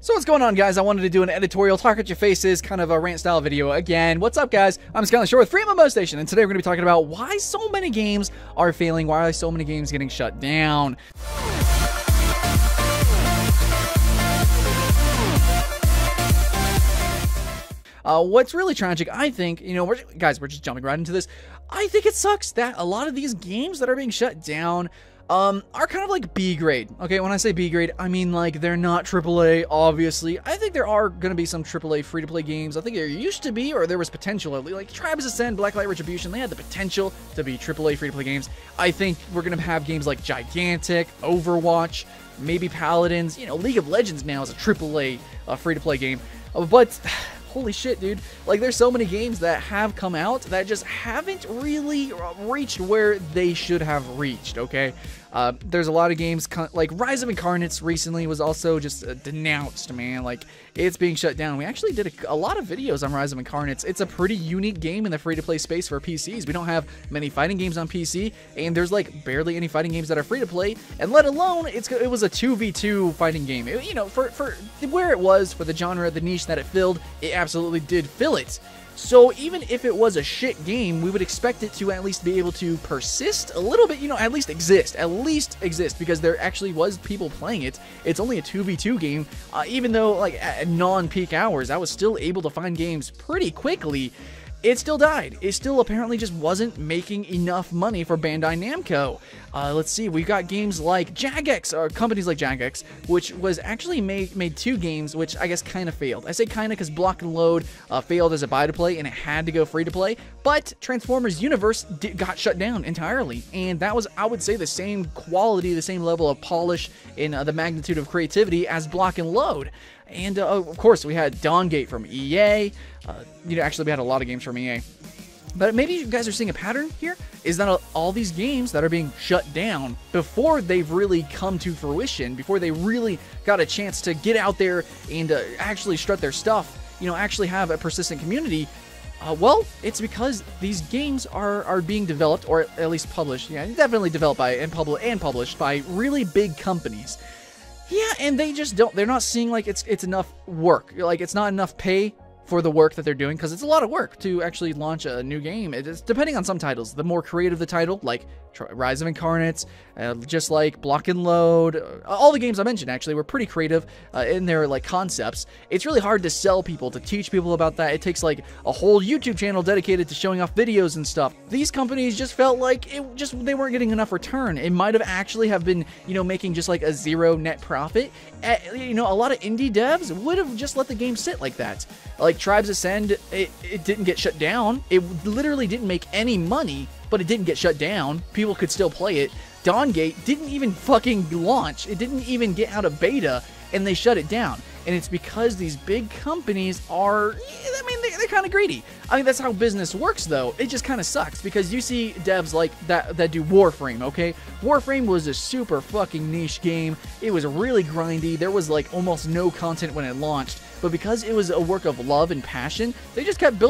So what's going on, guys? I wanted to do an editorial talk at your faces, kind of a rant style video again. What's up, guys? I'm Skyldeberg with FreeMMOStation, and today we're going to be talking about why so many games are failing, why are so many games getting shut down. What's really tragic, I think, we're just jumping right into this. I think it sucks that a lot of these games that are being shut down are kind of like B grade. Okay, when I say B grade, I mean like they're not AAA, obviously. I think there are going to be some AAA free-to-play games. I think there used to be, or there was potential. Like Tribes Ascend, Blacklight Retribution, they had the potential to be AAA free-to-play games. I think we're going to have games like Gigantic, Overwatch, maybe Paladins. League of Legends now is a AAA free-to-play game. But holy shit, dude. Like, there's so many games that have come out that just haven't really reached where they should have reached, okay? There's a lot of games, like Rise of Incarnates recently was also just denounced, man. Like, it's being shut down. We actually did a lot of videos on Rise of Incarnates. It's a pretty unique game in the free-to-play space for PCs. We don't have many fighting games on PC, and there's, like, barely any fighting games that are free-to-play, and let alone, it was a 2v2 fighting game. For where it was, for the genre, the niche that it filled, it absolutely did fill it. So even if it was a shit game, we would expect it to at least be able to persist a little bit, at least exist, because there actually was people playing it. It's only a 2v2 game, even though, like, at non-peak hours, I was still able to find games pretty quickly. It still died. It still apparently just wasn't making enough money for Bandai Namco. Let's see, we got games like Jagex, or companies like Jagex, which was actually made two games, which I guess kind of failed. I say kind of because Block and Load failed as a buy-to-play, and it had to go free-to-play, but Transformers Universe got shut down entirely, and that was, I would say, the same quality, the same level of polish in the magnitude of creativity as Block and Load. And, of course, we had Dawngate from EA. Actually, we had a lot of games from EA. But maybe you guys are seeing a pattern here, is that all these games that are being shut down before they've really come to fruition, before they really got a chance to get out there and actually strut their stuff, actually have a persistent community, well, it's because these games are being developed, or at least published, definitely developed by and published by really big companies. Yeah, and they just they're not seeing like it's enough work. Like, it's not enough pay for the work that they're doing, because it's a lot of work to actually launch a new game. It's depending on some titles. The more creative the title, like Rise of Incarnates, just like Block and Load, all the games I mentioned actually were pretty creative in their like concepts. It's really hard to sell people, to teach people about that. It takes like a whole YouTube channel dedicated to showing off videos and stuff. These companies just felt like they weren't getting enough return. It might have actually have been, making just like a zero net profit. A lot of indie devs would have just let the game sit like that. Like Tribes Ascend, it didn't get shut down. It literally didn't make any money, but it didn't get shut down. People could still play it. Dawngate didn't even fucking launch. It didn't even get out of beta, and they shut it down. And it's because these big companies are, they're kind of greedy. That's how business works, though. It just kind of sucks, because you see devs like that do Warframe, okay? Warframe was a super fucking niche game. It was really grindy. There was like almost no content when it launched. But because it was a work of love and passion, they just kept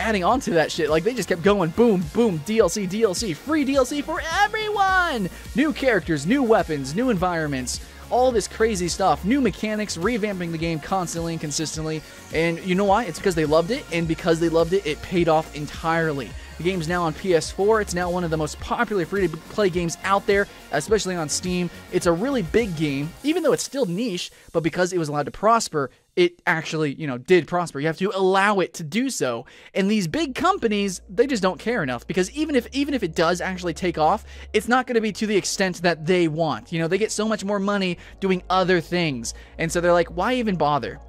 adding on to that shit. Like, they just kept going, boom, boom, DLC, free DLC for everyone! New characters, new weapons, new environments, all this crazy stuff, new mechanics, revamping the game constantly and consistently. And you know why? It's because they loved it, and because they loved it, it paid off entirely. The game's now on PS4. It's now one of the most popular free-to-play games out there, especially on Steam. It's a really big game, even though it's still niche, but because it was allowed to prosper, it actually, did prosper. You have to allow it to do so. And these big companies, they just don't care enough, because even if it does actually take off, it's not going to be to the extent that they want. They get so much more money doing other things. And so they're like, why even bother?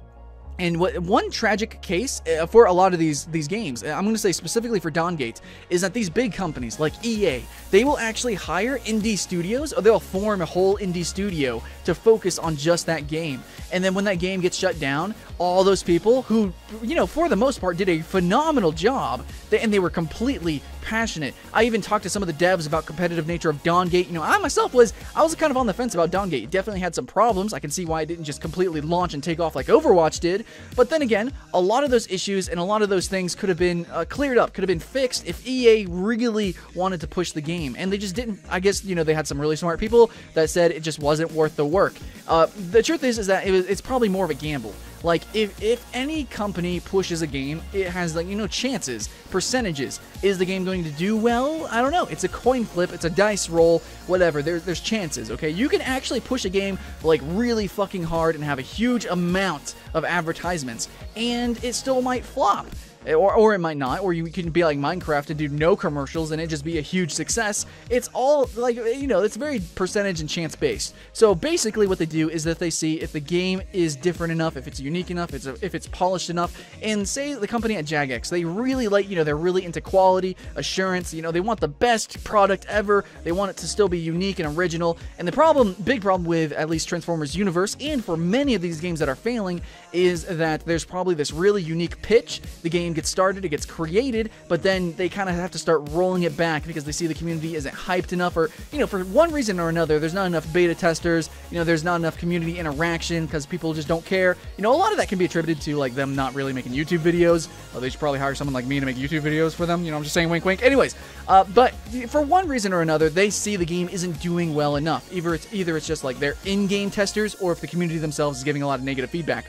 And one tragic case for a lot of these games, I'm going to say specifically for Dawngate, is that these big companies like EA, they will actually hire indie studios, or they'll form a whole indie studio to focus on just that game. And then when that game gets shut down, all those people who, you know, for the most part did a phenomenal job, and they were completely passionate. I even talked to some of the devs about competitive nature of Dawngate. You know, I myself was kind of on the fence about Dawngate. It definitely had some problems. I can see why it didn't just completely launch and take off like Overwatch did. But then again, a lot of those issues and a lot of those things could have been cleared up, could have been fixed if EA really wanted to push the game. And they just didn't. I guess, you know, they had some really smart people that said it just wasn't worth the work. The truth is that it's probably more of a gamble. Like, if any company pushes a game, it has, like, you know, chances, percentages. Is the game going to do well? I don't know. It's a coin flip. It's a dice roll. Whatever. There's chances, okay? You can actually push a game, like, really fucking hard and have a huge amount of advertisements, and it still might flop. Or it might not, or you can be like Minecraft and do no commercials and it just be a huge success. It's all, like, you know, it's very percentage and chance based. So basically what they do is that they see if the game is different enough, if it's unique enough, if it's polished enough. And say the company at Jagex, they really like, you know, they're really into quality assurance. You know, they want the best product ever. They want it to still be unique and original. And the big problem with at least Transformers Universe, and for many of these games that are failing, is that there's probably this really unique pitch. The game gets started, it gets created, but then they kind of have to start rolling it back because they see the community isn't hyped enough, or, you know, for one reason or another, there's not enough beta testers, you know, there's not enough community interaction because people just don't care. You know, a lot of that can be attributed to, like, them not really making YouTube videos. They should probably hire someone like me to make YouTube videos for them. You know, I'm just saying, wink, wink. Anyways, but for one reason or another, they see the game isn't doing well enough. Either it's just like their in-game testers, or if the community themselves is giving a lot of negative feedback.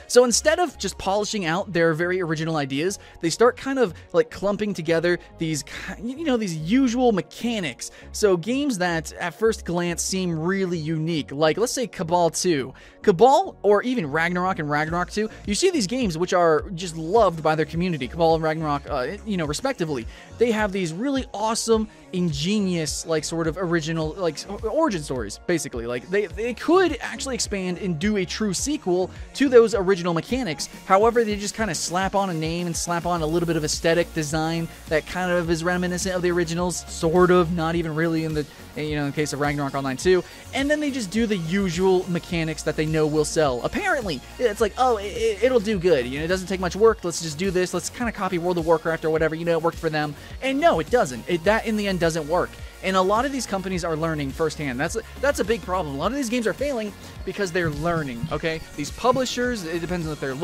So instead of just polishing out their very original ideas, they start kind of like clumping together these, you know, these usual mechanics. So games that at first glance seem really unique, like let's say Cabal 2. Cabal, or even Ragnarok and Ragnarok 2, you see these games which are just loved by their community, Cabal and Ragnarok, you know, respectively. They have these really awesome, ingenious, like, sort of original, like, origin stories, basically. Like, they could actually expand and do a true sequel to those original mechanics. However, they just kind of slap on a name and slap on a little bit of aesthetic design that kind of is reminiscent of the originals, sort of, not even really in the, you know, in the case of Ragnarok Online 2, and then they just do the usual mechanics that they know will sell. Apparently, it's like, oh, it'll do good, you know, it doesn't take much work, let's just do this, let's kind of copy World of Warcraft or whatever, you know, it worked for them. And no, it doesn't. That, in the end, doesn't work. And a lot of these companies are learning firsthand. That's a big problem. A lot of these games are failing because they're learning, okay? These publishers, it depends on if they're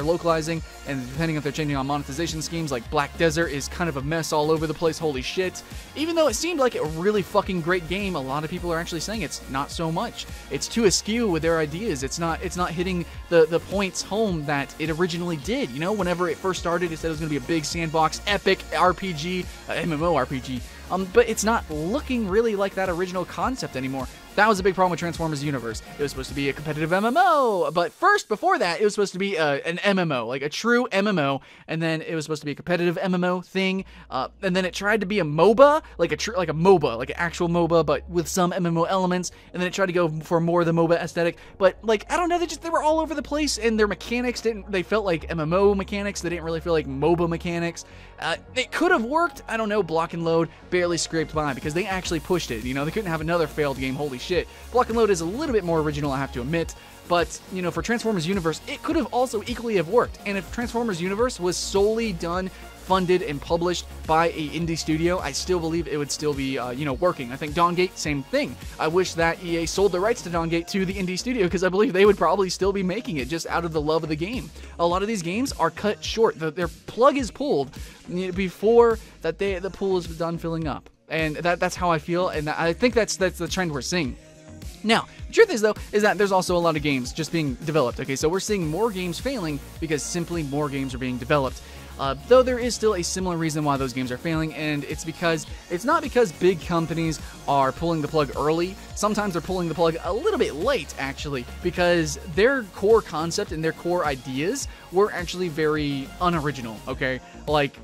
localizing, and depending if they're changing on monetization schemes, like Black Desert is kind of a mess all over the place, holy shit. Even though it seemed like a really fucking great game, a lot of people are actually saying it's not so much. It's too askew with their ideas. It's not hitting the points home that it originally did. You know, whenever it first started, it said it was going to be a big sandbox, epic RPG, MMO RPG. But it's not looking really like that original concept anymore. That was a big problem with Transformers Universe. It was supposed to be a competitive MMO, but first, before that, it was supposed to be an MMO, like a true MMO, and then it was supposed to be a competitive MMO thing, and then it tried to be a MOBA, like a MOBA, like an actual MOBA, but with some MMO elements, and then it tried to go for more of the MOBA aesthetic, but, like, I don't know, they were all over the place, and their mechanics they felt like MMO mechanics, they didn't really feel like MOBA mechanics. It could have worked, I don't know, Block and Load barely scraped by, because they actually pushed it, you know, they couldn't have another failed game, holy shit. Block and Load is a little bit more original, I have to admit, but, you know, for Transformers Universe, it could have also equally have worked, and if Transformers Universe was solely done, funded, and published by a indie studio, I still believe it would still be, you know, working. I think Dawngate, same thing. I wish that EA sold the rights to Dawngate to the indie studio, because I believe they would probably still be making it just out of the love of the game. A lot of these games are cut short. Their plug is pulled before that the pool is done filling up. And that's how I feel, and I think that's the trend we're seeing. Now, the truth is, though, is that there's also a lot of games just being developed, okay? So we're seeing more games failing because simply more games are being developed. Though there is still a similar reason why those games are failing, and it's not because big companies are pulling the plug early. Sometimes they're pulling the plug a little bit late, actually, because their core concept and their core ideas were actually very unoriginal, okay? Like,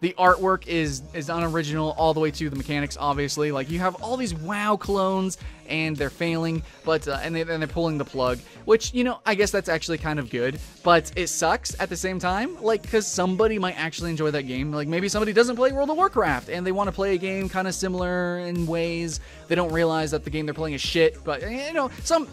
the artwork is unoriginal all the way to the mechanics, obviously. Like, you have all these WoW clones, and they're failing, but and they're pulling the plug, which, you know, I guess that's actually kind of good, but it sucks at the same time, like, because somebody might actually enjoy that game. Like, maybe somebody doesn't play World of Warcraft and they want to play a game kind of similar in ways. They don't realize that the game they're playing is shit, but, you know,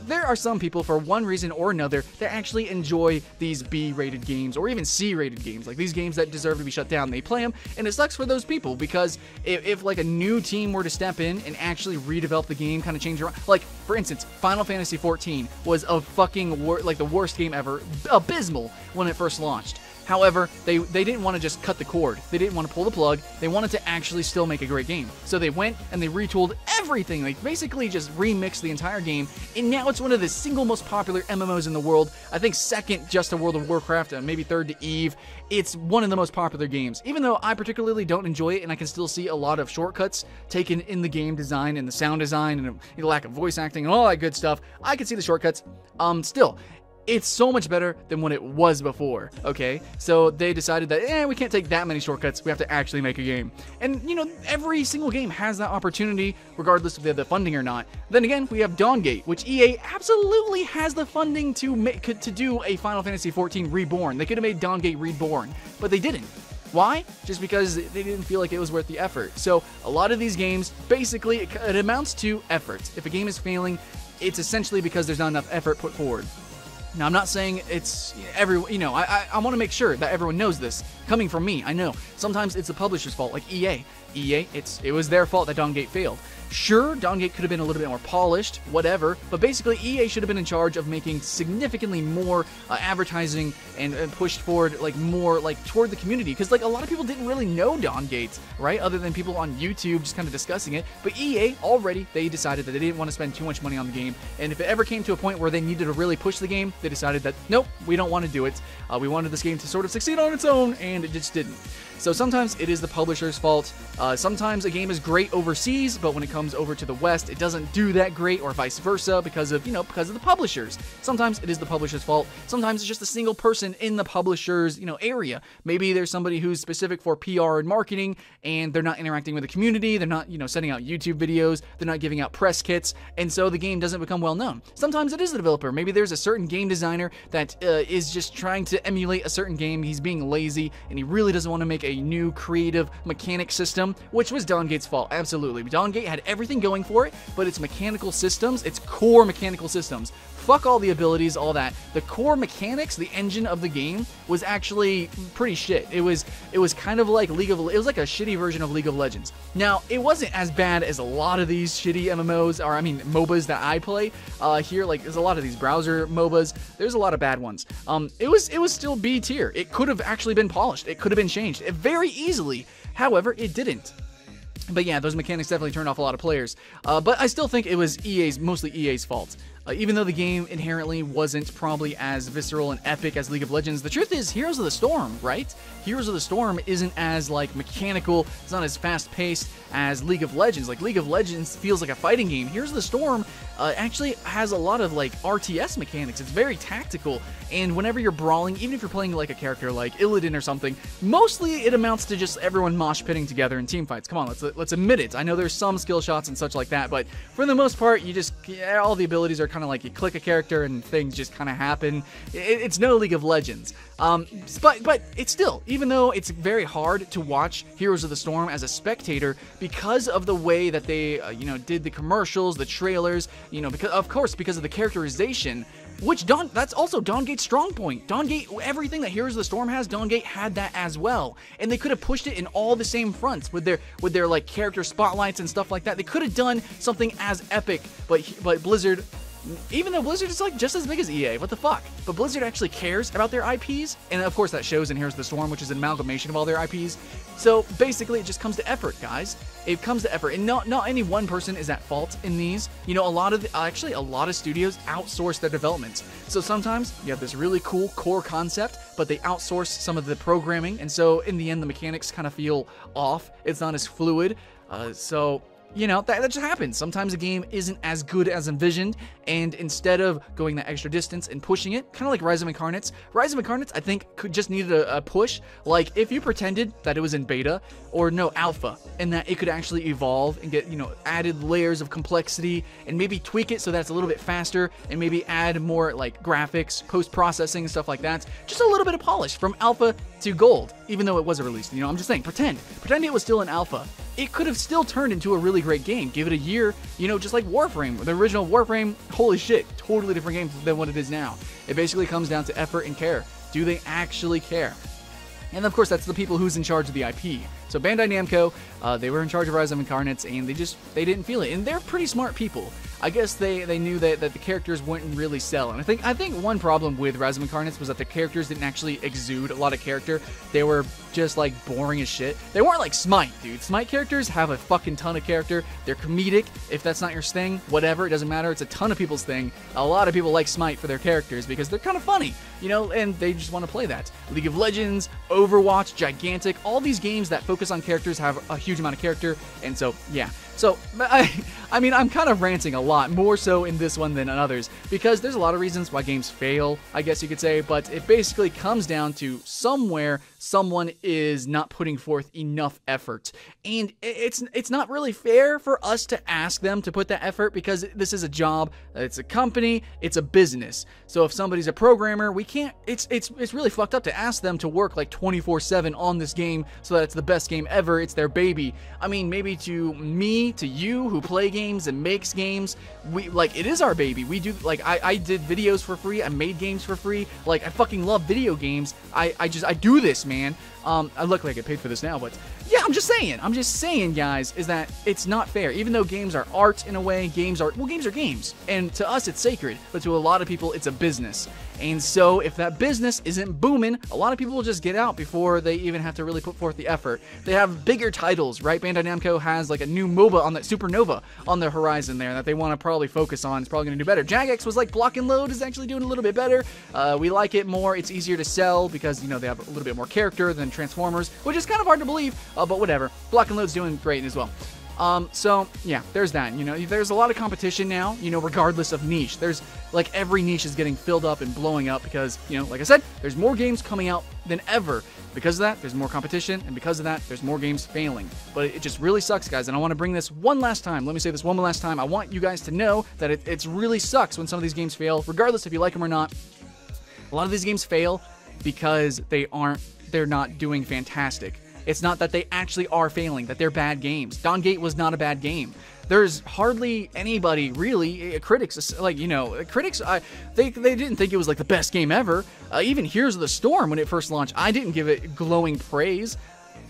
there are some people, for one reason or another, that actually enjoy these B-rated games or even C-rated games, like these games that deserve to be shut down. They play them, and it sucks for those people, because if like a new team were to step in and actually redevelop the game, kind of change around, like, for instance, Final Fantasy XIV was a fucking like the worst game ever, abysmal when it first launched. However, they didn't want to just cut the cord. They didn't want to pull the plug. They wanted to actually still make a great game. So they went and they retooled everything. They basically just remixed the entire game, and now it's one of the single most popular MMOs in the world. I think second just to World of Warcraft, and maybe third to EVE. It's one of the most popular games. Even though I particularly don't enjoy it, and I can still see a lot of shortcuts taken in the game design and the sound design and the lack of voice acting and all that good stuff, I can see the shortcuts. Still, it's so much better than what it was before, okay? So they decided that, we can't take that many shortcuts, we have to actually make a game. And, you know, every single game has that opportunity, regardless if they have the funding or not. Then again, we have Dawngate, which EA absolutely has the funding to do a Final Fantasy XIV Reborn. They could have made Dawngate Reborn, but they didn't. Why? Just because they didn't feel like it was worth the effort. So a lot of these games, basically, it amounts to effort. If a game is failing, it's essentially because there's not enough effort put forward. Now, I'm not saying it's you know, I want to make sure that everyone knows this. Coming from me, I know. Sometimes it's the publisher's fault, like EA. It was their fault that Dawngate failed. Sure, Dawngate could have been a little bit more polished, whatever, but basically EA should have been in charge of making significantly more advertising and pushed forward, like, more, like, toward the community, because, like, a lot of people didn't really know Dawngate, right, other than people on YouTube just kind of discussing it, but EA, already, they decided that they didn't want to spend too much money on the game, and if it ever came to a point where they needed to really push the game, they decided that, nope, we don't want to do it. We wanted this game to sort of succeed on its own, and it just didn't. So sometimes it is the publisher's fault. Sometimes a game is great overseas, but when it comes over to the West, it doesn't do that great, or vice versa, because of the publishers. Sometimes it is the publisher's fault. Sometimes it's just a single person in the publisher's, area. Maybe there's somebody who's specific for PR and marketing, and they're not interacting with the community. They're not, sending out YouTube videos. They're not giving out press kits, and so the game doesn't become well known. Sometimes it is the developer. Maybe there's a certain game designer that is just trying to emulate a certain game. He's being lazy, and he really doesn't want to make a new creative mechanic system, which was Dawngate's fault. Absolutely. Dawngate had everything going for it, but its mechanical systems, its core mechanical systems, fuck all the abilities, all that. The core mechanics, the engine of the game, was actually pretty shit. It was kind of like it was like a shitty version of League of Legends. Now, it wasn't as bad as a lot of these shitty MMOs, or MOBAs that I play here. Like, there's a lot of these browser MOBAs. There's a lot of bad ones. It was still B tier. It could have actually been polished. It could have been changed very easily. However, it didn't. But yeah, those mechanics definitely turned off a lot of players. But I still think it was mostly EA's fault. Even though the game inherently wasn't probably as visceral and epic as League of Legends, the truth is, Heroes of the Storm, right? Heroes of the Storm isn't as, mechanical, it's not as fast-paced as League of Legends. Like, League of Legends feels like a fighting game. Heroes of the Storm actually has a lot of, RTS mechanics. It's very tactical, and whenever you're brawling, even if you're playing, a character like Illidan or something, mostly it amounts to just everyone mosh-pitting together in teamfights. Come on, let's admit it. I know there's some skill shots and such like that, but for the most part, all the abilities are kind of like you click a character and things just kind of happen. It's no League of Legends. But it's still, even though it's very hard to watch Heroes of the Storm as a spectator because of the way that they, did the commercials, the trailers, because of the characterization, which that's also Dawngate's strong point. Dawngate, everything that Heroes of the Storm has, Dawngate had that as well. And they could have pushed it in all the same fronts with their character spotlights and stuff like that. They could have done something as epic, but Blizzard, even though Blizzard is just as big as EA, what the fuck? But Blizzard actually cares about their IPs, and of course that shows in Heroes of the Storm, which is an amalgamation of all their IPs. So basically it just comes to effort, guys. It comes to effort, and not any one person is at fault in these. A lot of studios outsource their developments. So sometimes you have this really cool core concept, but they outsource some of the programming, and so in the end the mechanics kind of feel off. It's not as fluid. So you know, that just happens. Sometimes a game isn't as good as envisioned, and instead of going that extra distance and pushing it, kind of like Rise of Incarnates, Rise of Incarnates, I think, just needed a push. Like, if you pretended that it was in beta, or no, alpha, and that it could actually evolve and get, you know, added layers of complexity, and maybe tweak it so that it's a little bit faster, and maybe add more, like, graphics, post-processing, and stuff like that. Just a little bit of polish from alpha to gold, even though it wasn't released. You know, I'm just saying, pretend it was still in alpha. It could have still turned into a really great game. Give it a year, you know, just like Warframe. The original Warframe, holy shit, totally different game than what it is now. It basically comes down to effort and care. Do they actually care? And of course, that's the people who's in charge of the IP. So Bandai Namco, they were in charge of Rise of Incarnates, and they didn't feel it. And they're pretty smart people. I guess they knew that the characters wouldn't really sell. And I think one problem with Rise of Incarnates was that the characters didn't actually exude a lot of character. They were just like boring as shit. They weren't like Smite, dude. Smite characters have a fucking ton of character. They're comedic. If that's not your thing, whatever, it doesn't matter. It's a ton of people's thing. A lot of people like Smite for their characters because they're kind of funny, you know, and they just want to play that. League of Legends, Overwatch, Gigantic, all these games that focus on characters have a huge amount of character, and so, yeah. So, I mean, I'm kind of ranting a lot, more so in this one than in others, because there's a lot of reasons why games fail, I guess you could say, but it basically comes down to somewhere someone is not putting forth enough effort. And it's not really fair for us to ask them to put that effort, because this is a job, it's a company, it's a business. So if somebody's a programmer, we can't, it's really fucked up to ask them to work like 24/7 on this game so that it's the best game ever, it's their baby. I mean, maybe to me, to you who play games and makes games, we like, it is our baby. We do, like, I did videos for free, I made games for free, like, I fucking love video games. I do this, man. I look like I get paid for this now, but yeah, I'm just saying, guys, is that it's not fair. Even though games are art in a way, games are games. And to us, it's sacred, but to a lot of people, it's a business. And so if that business isn't booming, a lot of people will just get out before they even have to really put forth the effort. They have bigger titles, right? Bandai Namco has like a new MOBA on the Supernova on the horizon there that they want to probably focus on. It's probably going to do better. Jagex was like Block and Load is actually doing a little bit better. We like it more. It's easier to sell because, you know, they have a little bit more character than Transformers, which is kind of hard to believe, but whatever. Block and Load's doing great as well. So yeah, there's that. You know, there's a lot of competition now, you know, regardless of niche. There's like every niche is getting filled up and blowing up because, you know, like I said, there's more games coming out than ever. Because of that, there's more competition, and because of that, there's more games failing. But it just really sucks, guys, and I want to bring this one last time. Let me say this one last time. I want you guys to know that it really sucks when some of these games fail, regardless if you like them or not. A lot of these games fail because they're not doing fantastic. It's not that they actually are failing, that they're bad games. Dawngate was not a bad game. There's hardly anybody, really, critics, like, you know, critics, they didn't think it was, like, the best game ever. Even Heroes of the Storm, when it first launched, I didn't give it glowing praise.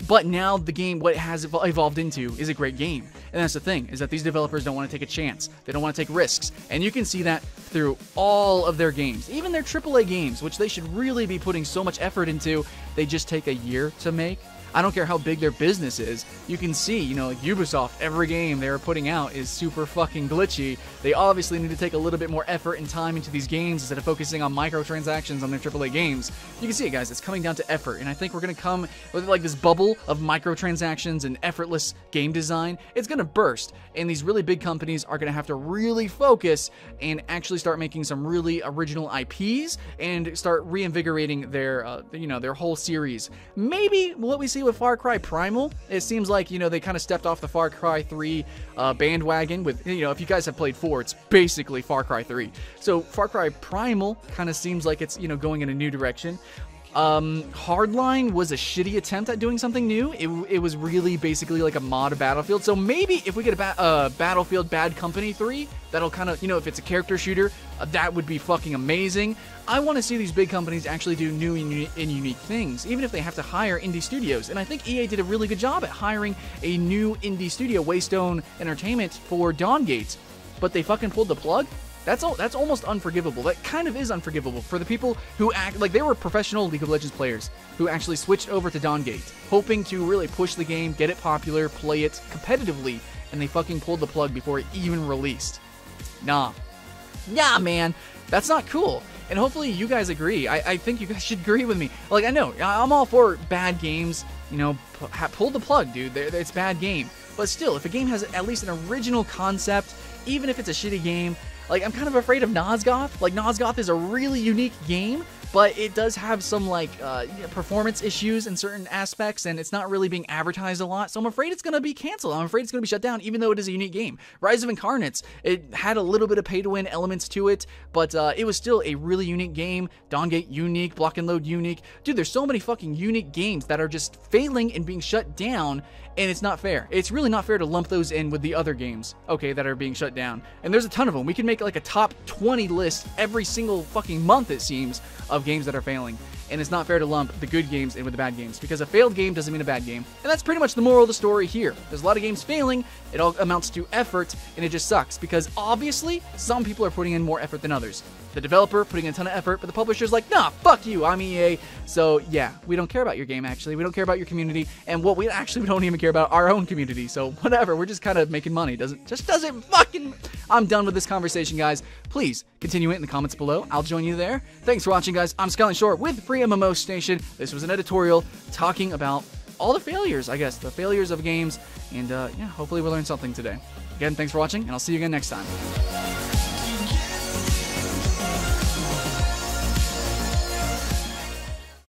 But now the game, what it has evolved into, is a great game. And that's the thing, is that these developers don't want to take a chance. They don't want to take risks. And you can see that through all of their games. Even their AAA games, which they should really be putting so much effort into, they just take a year to make. I don't care how big their business is. You can see, you know, like Ubisoft, every game they're putting out is super fucking glitchy. They obviously need to take a little bit more effort and time into these games instead of focusing on microtransactions on their AAA games. You can see it, guys. It's coming down to effort, and I think we're going to come with like this bubble of microtransactions and effortless game design. It's going to burst, and these really big companies are going to have to really focus and actually start making some really original IPs and start reinvigorating their, you know, their whole series. Maybe what we see with Far Cry Primal, it seems like, you know, they kind of stepped off the Far Cry 3 bandwagon with, you know, if you guys have played 4, it's basically Far Cry 3. So Far Cry Primal kind of seems like it's, you know, going in a new direction. Hardline was a shitty attempt at doing something new. It was really basically like a mod of Battlefield. So maybe if we get a Battlefield Bad Company 3, that'll kind of, you know, if it's a character shooter, that would be fucking amazing. I want to see these big companies actually do new and unique things, even if they have to hire indie studios. And I think EA did a really good job at hiring a new indie studio, Waystone Entertainment, for Dawngate. But they fucking pulled the plug? That's almost unforgivable. That kind of is unforgivable for the people who act like they were professional League of Legends players who actually switched over to Dawngate, hoping to really push the game, get it popular, play it competitively, and they fucking pulled the plug before it even released. Nah. Yeah, man, that's not cool. And hopefully you guys agree. I think you guys should agree with me. Like, I know, I'm all for bad games, you know, pull the plug, dude. It's a bad game. But still, if a game has at least an original concept, even if it's a shitty game, like, I'm kind of afraid of Nosgoth. Like, Nosgoth is a really unique game, but it does have some, like, performance issues in certain aspects, and it's not really being advertised a lot, so I'm afraid it's going to be canceled. I'm afraid it's going to be shut down, even though it is a unique game. Rise of Incarnates, it had a little bit of pay-to-win elements to it, but it was still a really unique game. Dawngate, unique. Block and Load, unique. Dude, there's so many fucking unique games that are just failing and being shut down, and it's not fair. It's really not fair to lump those in with the other games, okay, that are being shut down. And there's a ton of them. We can make like a top 20 list every single fucking month, it seems, of games that are failing. And it's not fair to lump the good games in with the bad games, because a failed game doesn't mean a bad game. And that's pretty much the moral of the story here. There's a lot of games failing, it all amounts to effort, and it just sucks, because obviously, some people are putting in more effort than others. The developer putting in a ton of effort, but the publisher's like, nah, fuck you, I'm EA. So yeah, we don't care about your game, actually. We don't care about your community, and what we don't even care about our own community. So whatever, we're just kind of making money. Doesn't fucking... I'm done with this conversation, guys. Please continue it in the comments below. I'll join you there. Thanks for watching, guys. I'm Skyldeberg with FreeMMOStation. This was an editorial talking about all the failures, I guess, the failures of games, and yeah, hopefully we'll learn something today. Again, thanks for watching, and I'll see you again next time.